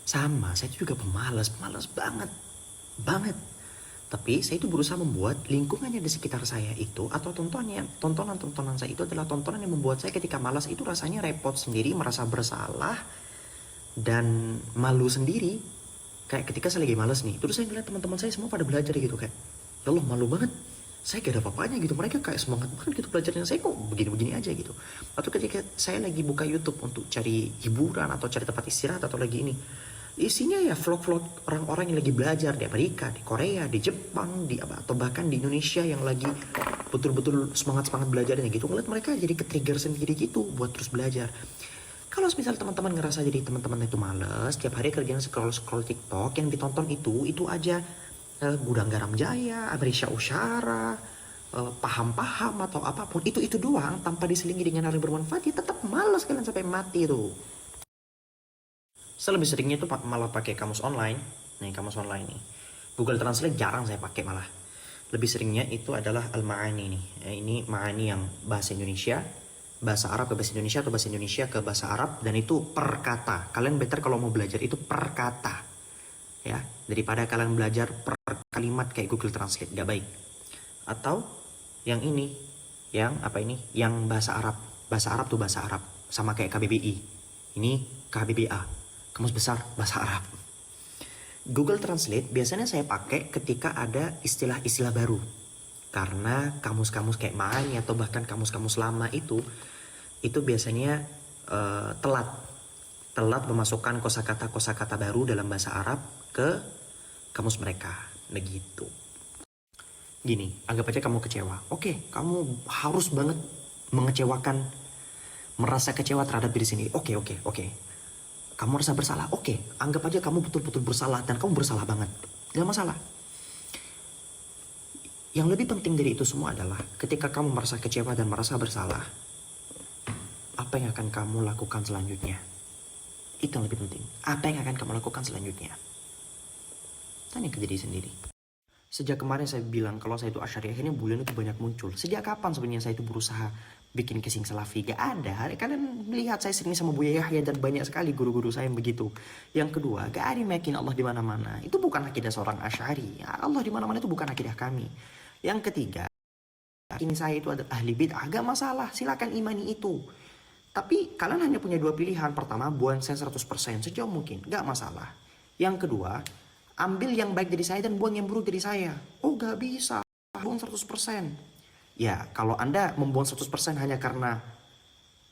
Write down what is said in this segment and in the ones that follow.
Sama, saya itu juga pemalas, malas banget, banget. Tapi saya itu berusaha membuat lingkungannya di sekitar saya itu atau tontonan-tontonan saya itu adalah tontonan yang membuat saya ketika malas itu rasanya repot sendiri, merasa bersalah dan malu sendiri. Kayak ketika saya lagi malas nih, terus saya ngeliat teman-teman saya semua pada belajar gitu kayak, ya Allah malu banget. Saya gak ada apa-apanya gitu, mereka kayak semangat banget gitu belajarnya, saya kok begini-begini aja gitu. Atau ketika saya lagi buka YouTube untuk cari hiburan atau cari tempat istirahat atau lagi ini, isinya ya vlog-vlog orang-orang yang lagi belajar di Amerika, di Korea, di Jepang, di apa atau bahkan di Indonesia yang lagi betul-betul semangat-semangat belajarnya gitu. Ngeliat mereka jadi ke-trigger sendiri gitu buat terus belajar. Kalau misal teman-teman ngerasa jadi teman-teman itu males, tiap hari kerjaan scroll-scroll TikTok yang ditonton itu aja Gudang Garam Jaya, Amerisya Usyara, paham-paham atau apapun itu doang tanpa diselingi dengan hal yang bermanfaat, ya tetap malas kalian sampai mati tuh. Saya lebih seringnya itu malah pakai kamus online. Nih kamus online nih. Google Translate jarang saya pakai malah. Lebih seringnya itu adalah Al-Ma'ani nih. Ini Ma'ani yang bahasa Indonesia, bahasa Arab ke bahasa Indonesia atau bahasa Indonesia ke bahasa Arab, dan itu per kata. Kalian better kalau mau belajar itu per kata. Ya, daripada kalian belajar per kalimat kayak Google Translate, gak baik. Atau yang ini, yang apa ini? Yang bahasa Arab. Bahasa Arab tuh bahasa Arab, sama kayak KBBI. Ini KBBA, Kamus Besar Bahasa Arab. Google Translate biasanya saya pakai ketika ada istilah-istilah baru. Karena kamus-kamus kayak Ma'ani atau bahkan kamus-kamus lama itu biasanya telat memasukkan kosakata baru dalam bahasa Arab ke kamus mereka. Begitu. Gini, anggap aja kamu kecewa. Oke, kamu harus banget mengecewakan, merasa kecewa terhadap diri sendiri. Oke. Kamu merasa bersalah. Oke, anggap aja kamu betul-betul bersalah dan kamu bersalah banget. Gak masalah. Yang lebih penting dari itu semua adalah ketika kamu merasa kecewa dan merasa bersalah, apa yang akan kamu lakukan selanjutnya? Itu yang lebih penting. Apa yang akan kamu lakukan selanjutnya? Tanya ke diri sendiri. Sejak kemarin saya bilang kalau saya itu Asy'ari, akhirnya bulan itu banyak muncul. Sejak kapan sebenarnya saya itu berusaha bikin casing salafi? Gak ada. Kalian lihat saya sering sama Buya Yahya dan banyak sekali guru-guru saya yang begitu. Yang kedua, gak ada yang yakin Allah di mana-mana. Itu bukan akidah seorang Asy'ari. Allah di mana-mana itu bukan akidah kami. Yang ketiga, yakin saya itu adalah ahli bid'ah, gak masalah. Silakan imani itu. Tapi kalian hanya punya dua pilihan. Pertama, buang saya 100% sejauh mungkin, gak masalah. Yang kedua, ambil yang baik dari saya dan buang yang buruk dari saya. Oh gak bisa, buang 100%. Ya kalau Anda membuang 100% hanya karena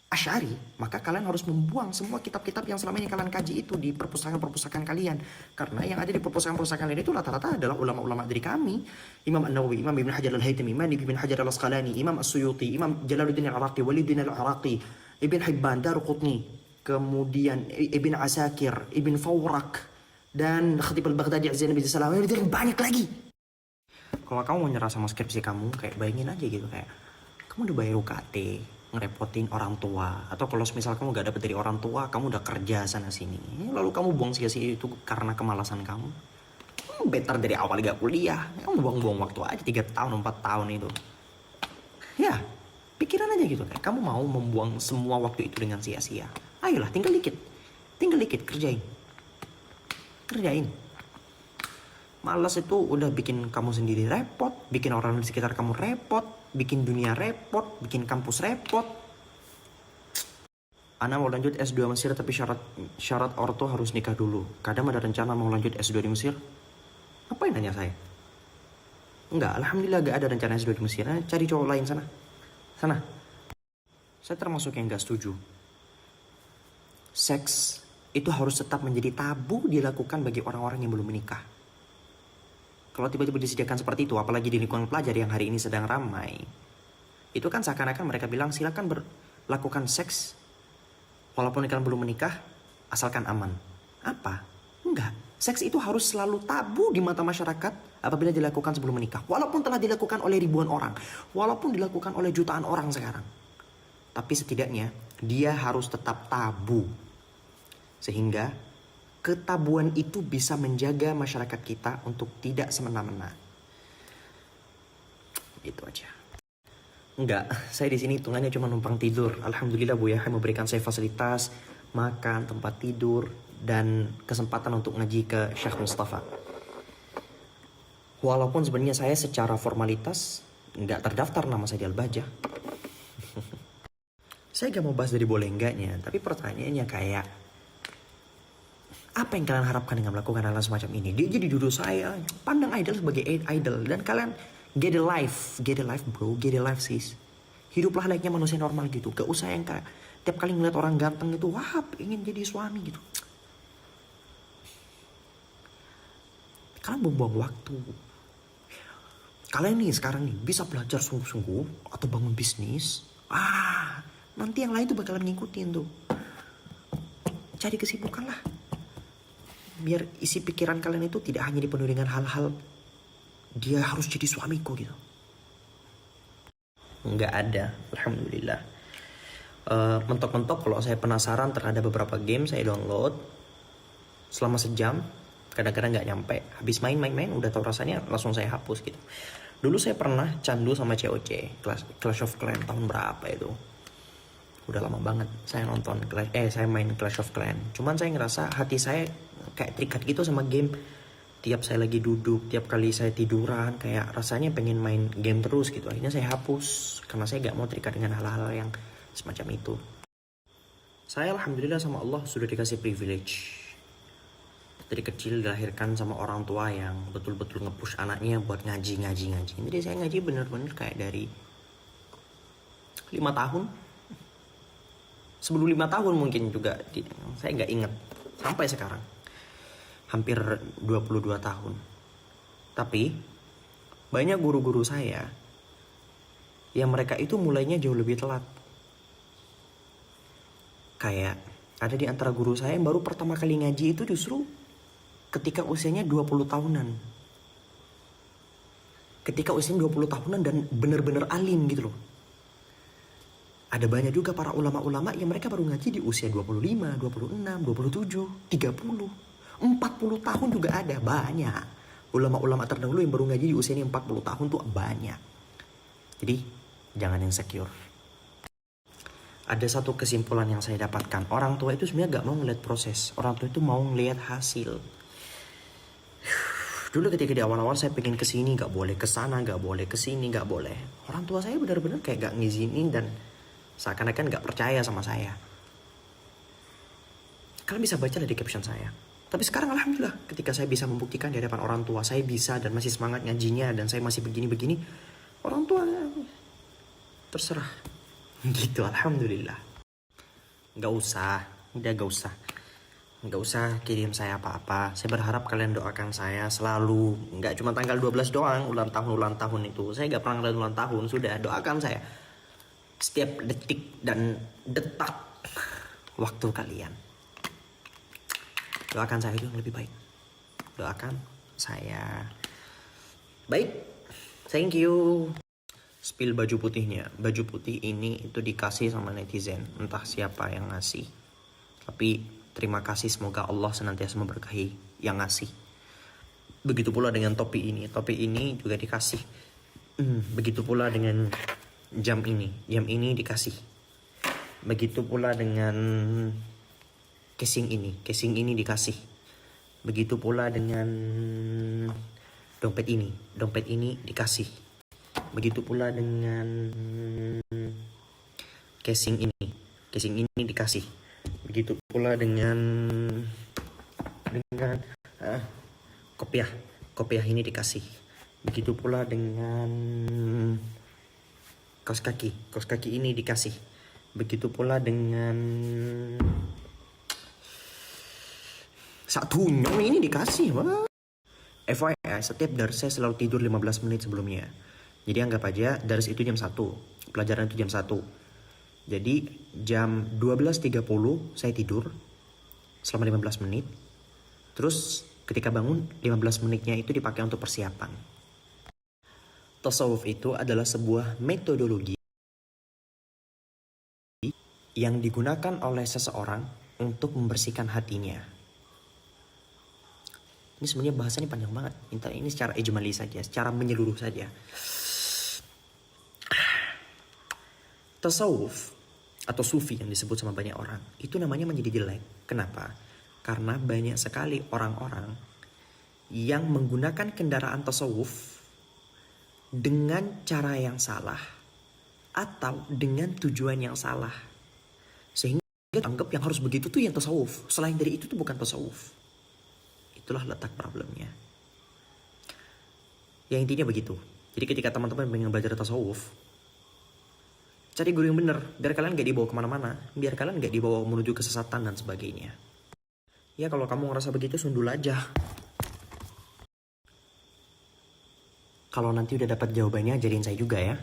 Asy'ari, maka kalian harus membuang semua kitab-kitab yang selama ini kalian kaji itu di perpustakaan-perpustakaan kalian. Karena yang ada di perpustakaan-perpustakaan kalian itu rata-rata adalah ulama-ulama dari kami. Imam An-Nawawi, Imam Ibn Hajar Al-Haytami, Imam Ibn Hajar Al-Asqalani, Imam As-Suyuti, Imam Jalaluddin Al-Iraqi, Waliuddin Al-Iraqi, Ibn Hibban, Daruqutni, kemudian Ibn Asakir, Ibn Fawrak, dan Khatib Al-Baghdadi, Zain bin Salam, dan banyak lagi. Kalau kamu mau nyerah sama skripsi kamu, kayak bayangin aja gitu, kayak kamu udah bayar UKT, ngerepotin orang tua, atau kalau misal kamu gak dapet dari orang tua, kamu udah kerja sana sini, lalu kamu buang sia-sia itu karena kemalasan kamu. Better dari awal gak kuliah, kamu buang-buang waktu aja 3 tahun 4 tahun itu. Ya, pikiran aja gitu, kayak kamu mau membuang semua waktu itu dengan sia-sia. Ayolah, tinggal dikit kerjain. Malas itu udah bikin kamu sendiri repot, bikin orang di sekitar kamu repot, bikin dunia repot, bikin kampus repot. Ana mau lanjut S2 Mesir tapi syarat orto harus nikah dulu. Kadang ada rencana mau lanjut S2 di Mesir. Apa yang nanya saya? Enggak, alhamdulillah gak ada rencana S2 di Mesir. Cari cowok lain sana. Saya termasuk yang gak setuju. Seks itu harus tetap menjadi tabu dilakukan bagi orang-orang yang belum menikah. Kalau tiba-tiba disediakan seperti itu, apalagi di lingkungan pelajar yang hari ini sedang ramai, itu kan seakan-akan mereka bilang silakan berlakukan seks walaupun kalian belum menikah, asalkan aman. Apa? Enggak. Seks itu harus selalu tabu di mata masyarakat apabila dilakukan sebelum menikah. Walaupun telah dilakukan oleh ribuan orang, walaupun dilakukan oleh jutaan orang sekarang. Tapi setidaknya dia harus tetap tabu. Sehingga ketabuan itu bisa menjaga masyarakat kita untuk tidak semena-mena. Itu aja. Enggak, saya di sini hitungannya cuma numpang tidur. Alhamdulillah Bu Yahya memberikan saya fasilitas makan, tempat tidur, dan kesempatan untuk ngaji ke Syekh Mustafa. Walaupun sebenarnya saya secara formalitas nggak terdaftar nama saya di Al-Bajah. Saya gak mau bahas dari boleh enggaknya, tapi pertanyaannya kayak, apa yang kalian harapkan dengan melakukan hal semacam ini? Dia jadi duduk saya, pandang idol sebagai idol, dan kalian get a life bro, get a life sis. Hiduplah layaknya manusia normal gitu, gak usah yang kayak tiap kali ngeliat orang ganteng itu, wah ingin jadi suami gitu. Kalian buang-buang waktu. Kalian nih sekarang nih bisa belajar sungguh-sungguh atau bangun bisnis. Nanti yang lain tuh bakalan ngikutin tuh. Cari kesibukan lah. Biar isi pikiran kalian itu tidak hanya dipenuhi dengan hal-hal dia harus jadi suamiku gitu. Nggak ada, alhamdulillah. Mentok-mentok kalau saya penasaran terhadap beberapa game saya download selama sejam. Kadang-kadang nggak nyampe. Habis main udah tahu rasanya langsung saya hapus gitu. Dulu saya pernah candu sama COC, Clash of Clans tahun berapa itu. Udah lama banget saya saya main Clash of Clans. Cuman saya ngerasa hati saya kayak terikat gitu sama game. Tiap saya lagi duduk, tiap kali saya tiduran, kayak rasanya pengen main game terus gitu. Akhirnya saya hapus karena saya gak mau terikat dengan hal-hal yang semacam itu. Saya alhamdulillah sama Allah sudah dikasih privilege. Dari kecil dilahirkan sama orang tua yang betul-betul nge-push anaknya buat ngaji. Jadi saya ngaji bener-bener kayak dari 5 tahun. Sebelum 5 tahun mungkin juga, saya nggak ingat. Sampai sekarang. Hampir 22 tahun. Tapi, banyak guru-guru saya, yang mereka itu mulainya jauh lebih telat. Kayak, ada di antara guru saya yang baru pertama kali ngaji itu justru ketika usianya 20 tahunan. Ketika usianya 20 tahunan dan bener-bener alim gitu loh. Ada banyak juga para ulama-ulama yang mereka baru ngaji di usia 25, 26, 27, 30, 40 tahun juga ada, banyak. Ulama-ulama terdahulu yang baru ngaji di usianya 40 tahun tuh banyak. Jadi, jangan insecure. Ada satu kesimpulan yang saya dapatkan. Orang tua itu sebenarnya gak mau ngeliat proses. Orang tua itu mau ngeliat hasil. Dulu ketika di awal-awal saya pengen kesini gak boleh, kesana gak boleh, kesini gak boleh. Orang tua saya benar-benar kayak gak ngizinin dan seakan-akan gak percaya sama saya. Kalian bisa baca dari caption saya. Tapi sekarang alhamdulillah ketika saya bisa membuktikan di hadapan orang tua saya bisa dan masih semangat ngajinya dan saya masih begini-begini, orang tua terserah. Gitu alhamdulillah. Gak usah kirim saya apa-apa. Saya berharap kalian doakan saya selalu. Gak cuma tanggal 12 doang, ulang tahun itu. Saya gak pernah ngeliat ulang tahun, sudah doakan saya setiap detik dan detak waktu kalian. Doakan saya itu yang lebih baik. Doakan saya. Baik, thank you. Spill baju putihnya. Baju putih ini itu dikasih sama netizen. Entah siapa yang ngasih. Tapi terima kasih, semoga Allah senantiasa memberkahi yang ngasih. Begitu pula dengan topi ini. Topi ini juga dikasih. Begitu pula dengan jam ini. Jam ini dikasih. Begitu pula dengan casing ini. Casing ini dikasih. Begitu pula dengan dompet ini. Dompet ini dikasih. Begitu pula dengan casing ini. Casing ini dikasih. Begitu pula dengan kopiah. Kopiah ini dikasih. Begitu pula dengan kaos kaki. Kaos kaki ini dikasih. Begitu pula dengan satu nyong ini dikasih. Wah. FYI, setiap dars saya selalu tidur 15 menit sebelumnya. Jadi anggap aja dars itu jam 1. Pelajaran itu jam 1. Jadi jam 12.30 saya tidur selama 15 menit. Terus ketika bangun 15 menitnya itu dipakai untuk persiapan. Tasawuf itu adalah sebuah metodologi yang digunakan oleh seseorang untuk membersihkan hatinya. Ini sebenarnya bahasanya panjang banget. Ini secara ijmali saja, secara menyeluruh saja. Tasawuf atau sufi yang disebut sama banyak orang, itu namanya menjadi jelek. Kenapa? Karena banyak sekali orang-orang yang menggunakan kendaraan tasawuf dengan cara yang salah atau dengan tujuan yang salah. Sehingga anggap yang harus begitu tuh yang tasawuf. Selain dari itu tuh bukan tasawuf. Itulah letak problemnya. Ya intinya begitu. Jadi ketika teman-teman pengen belajar tasawuf, cari guru yang benar, biar kalian gak dibawa kemana-mana, biar kalian gak dibawa menuju kesesatan dan sebagainya. Ya kalau kamu ngerasa begitu, sundul aja. Kalau nanti udah dapat jawabannya, ajarin saya juga ya.